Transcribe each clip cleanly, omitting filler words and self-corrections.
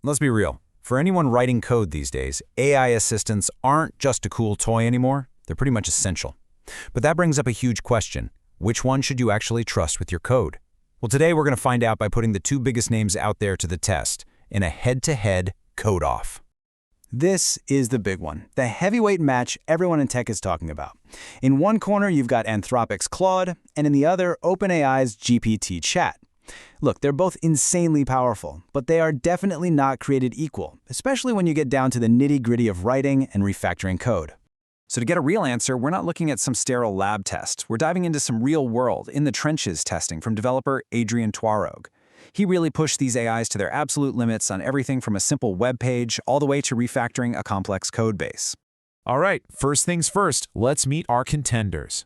let's be real. For anyone writing code these days, AI assistants aren't just a cool toy anymore. They're pretty much essential. But that brings up a huge question. Which one should you actually trust with your code? Well, today we're going to find out by putting the two biggest names out there to the test in a head-to-head code-off. This is the big one, the heavyweight match everyone in tech is talking about. In one corner, you've got Anthropic's Claude, and in the other, OpenAI's GPT Chat. Look, they're both insanely powerful, but they are definitely not created equal, especially when you get down to the nitty-gritty of writing and refactoring code. So to get a real answer, we're not looking at some sterile lab test. We're diving into some real-world, in-the-trenches testing from developer Adrian Twarog. He really pushed these AIs to their absolute limits on everything from a simple web page all the way to refactoring a complex code base. All right, first things first, let's meet our contenders.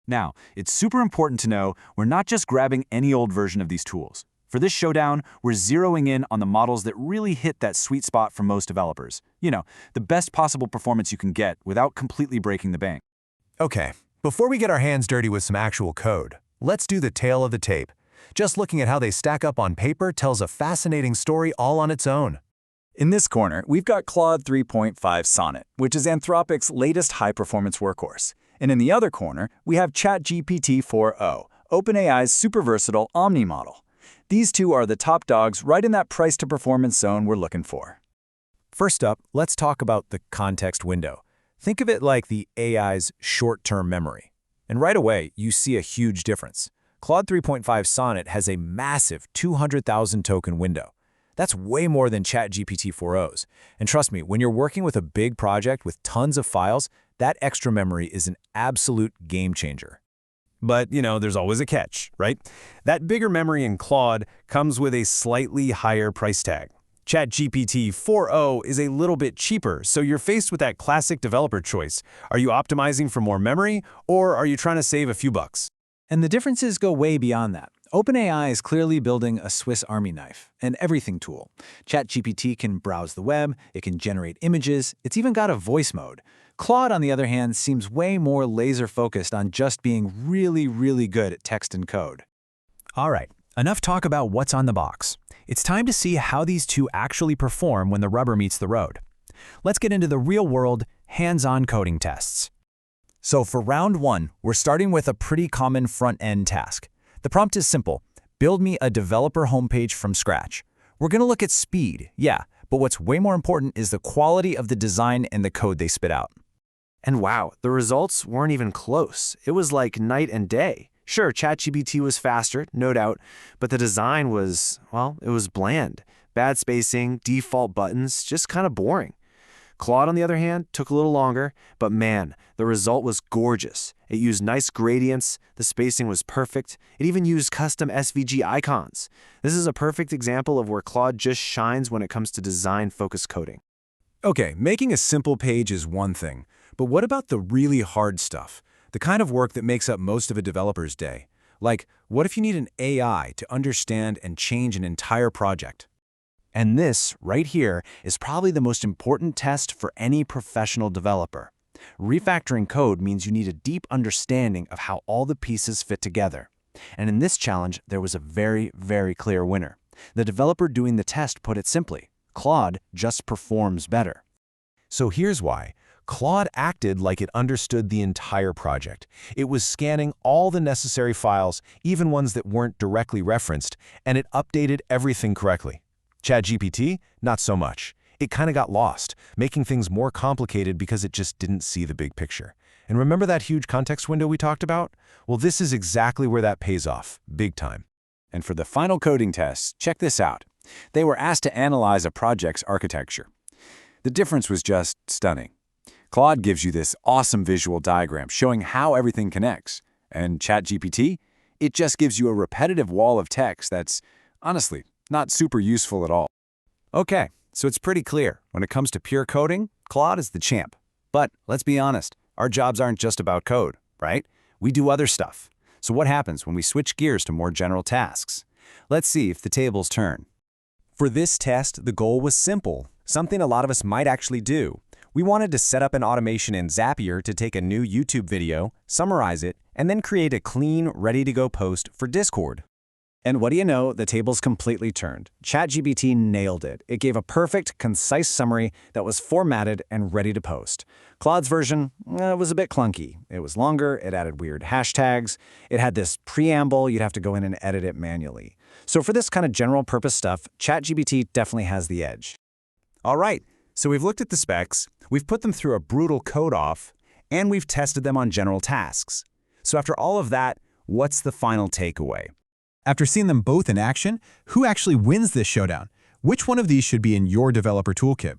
Now, it's super important to know we're not just grabbing any old version of these tools. For this showdown, we're zeroing in on the models that really hit that sweet spot for most developers. You know, the best possible performance you can get without completely breaking the bank. Okay, before we get our hands dirty with some actual code, let's do the tail of the tape. Just looking at how they stack up on paper tells a fascinating story all on its own. In this corner, we've got Claude 3.5 Sonnet, which is Anthropic's latest high-performance workhorse. And in the other corner, we have ChatGPT 4o, OpenAI's super versatile Omni model. These two are the top dogs right in that price-to-performance zone we're looking for. First up, let's talk about the context window. Think of it like the AI's short-term memory. And right away, you see a huge difference. Claude 3.5 Sonnet has a massive 200,000 token window. That's way more than ChatGPT 4o's. And trust me, when you're working with a big project with tons of files, that extra memory is an absolute game changer. But, there's always a catch, right? That bigger memory in Claude comes with a slightly higher price tag. ChatGPT 4o is a little bit cheaper, so you're faced with that classic developer choice. Are you optimizing for more memory, or are you trying to save a few bucks? And the differences go way beyond that. OpenAI is clearly building a Swiss Army knife, an everything tool. ChatGPT can browse the web, it can generate images, it's even got a voice mode. Claude, on the other hand, seems way more laser-focused on just being really, really good at text and code. All right, enough talk about what's on the box. It's time to see how these two actually perform when the rubber meets the road. Let's get into the real-world, hands-on coding tests. So for round one, we're starting with a pretty common front-end task. The prompt is simple. Build me a developer homepage from scratch. We're going to look at speed, yeah, but what's way more important is the quality of the design and the code they spit out. And wow, the results weren't even close. It was like night and day. Sure, ChatGPT was faster, no doubt, but the design was, well, it was bland. Bad spacing, default buttons, just kind of boring. Claude, on the other hand, took a little longer, but man, the result was gorgeous. It used nice gradients, the spacing was perfect, it even used custom SVG icons. This is a perfect example of where Claude just shines when it comes to design-focused coding. Okay, making a simple page is one thing, but what about the really hard stuff? The kind of work that makes up most of a developer's day? Like, what if you need an AI to understand and change an entire project? And this, right here, is probably the most important test for any professional developer. Refactoring code means you need a deep understanding of how all the pieces fit together. And in this challenge, there was a very, very clear winner. The developer doing the test put it simply, Claude just performs better. So here's why. Claude acted like it understood the entire project. It was scanning all the necessary files, even ones that weren't directly referenced, and it updated everything correctly. ChatGPT, not so much. It kind of got lost, making things more complicated because it just didn't see the big picture. And remember that huge context window we talked about? Well, this is exactly where that pays off, big time. And for the final coding test, check this out. They were asked to analyze a project's architecture. The difference was just stunning. Claude gives you this awesome visual diagram showing how everything connects. And ChatGPT, it just gives you a repetitive wall of text that's, honestly, not super useful at all. Okay, so it's pretty clear. When it comes to pure coding, Claude is the champ. But let's be honest, our jobs aren't just about code, right? We do other stuff. So what happens when we switch gears to more general tasks? Let's see if the tables turn. For this test, the goal was simple, something a lot of us might actually do. We wanted to set up an automation in Zapier to take a new YouTube video, summarize it, and then create a clean, ready-to-go post for Discord. And what do you know? The tables completely turned. ChatGPT nailed it. It gave a perfect, concise summary that was formatted and ready to post. Claude's version was a bit clunky. It was longer, it added weird hashtags, it had this preamble, you'd have to go in and edit it manually. So for this kind of general purpose stuff, ChatGPT definitely has the edge. All right, so we've looked at the specs, we've put them through a brutal code-off, and we've tested them on general tasks. So after all of that, what's the final takeaway? After seeing them both in action, who actually wins this showdown? Which one of these should be in your developer toolkit?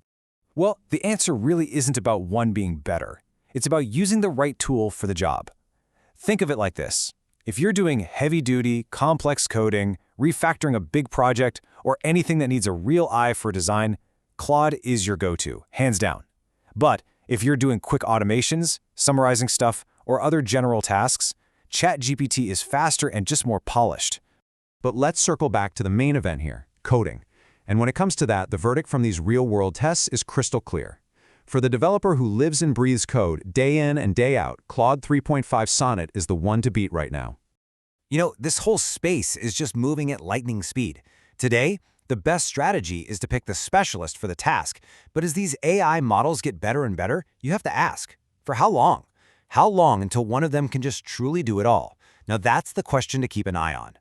Well, the answer really isn't about one being better. It's about using the right tool for the job. Think of it like this. If you're doing heavy-duty, complex coding, refactoring a big project, or anything that needs a real eye for design, Claude is your go-to, hands down. But if you're doing quick automations, summarizing stuff, or other general tasks, ChatGPT is faster and just more polished. But let's circle back to the main event here, coding. And when it comes to that, the verdict from these real-world tests is crystal clear. For the developer who lives and breathes code day in and day out, Claude 3.5 Sonnet is the one to beat right now. You know, this whole space is just moving at lightning speed. Today, the best strategy is to pick the specialist for the task. But as these AI models get better and better, you have to ask, for how long? How long until one of them can just truly do it all? Now that's the question to keep an eye on.